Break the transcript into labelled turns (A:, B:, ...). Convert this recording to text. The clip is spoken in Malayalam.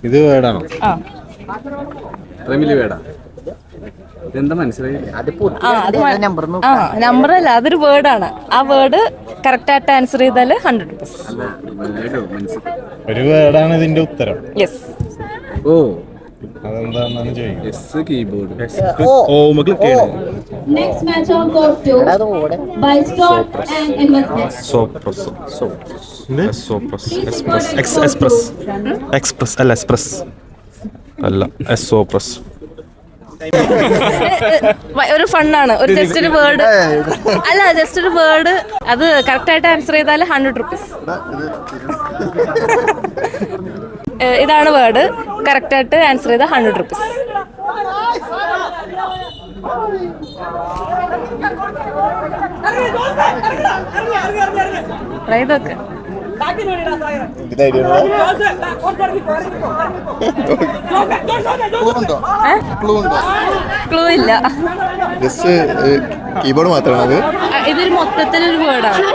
A: ഇത് വേർഡാണോ?
B: ആ
A: അത്രയും വലിയ വേർഡാ? ഇതെന്താ മനസ്സിലായി?
B: നമ്പർ അല്ല, അതൊരു വേർഡാണ്. ആ വേർഡ് കറക്റ്റ് ആയിട്ട് ആൻസർ ചെയ്താൽ 100 rupees.
A: ഒരു വേർഡാണ് ഇതിന്റെ ഉത്തരം.
B: യെസ്.
A: ഓ,
C: അതെന്താണെന്നാണ് ചോദിക്കുന്നത്.
A: S keyboard.
D: Next match on court 2 by Scott and Investment.
C: Express അല്ല, എക്സ്പ്രസ് അല്ല, എക്സ്പ്രസ്.
B: ഒരു ഫണ്ണാണ്, ഒരു ജസ്റ്റ് ഒരു വേർഡ് അല്ല, ജസ്റ്റ് ഒരു വേർഡ്. അത് കറക്റ്റ് ആയിട്ട് ആൻസർ ചെയ്താൽ 100 rupees. ഇതാണ് വേർഡ്, കറക്റ്റ് ആയിട്ട് ആൻസർ ചെയ്താൽ 100 rupees. ഇതൊക്കെ ക്ലൂ ഇല്ല,
C: ജസ്റ്റ് കീബോർഡ് മാത്രമാണ്.
B: ഇതൊരു മൊത്തത്തിലൊരു വേർഡാണ്.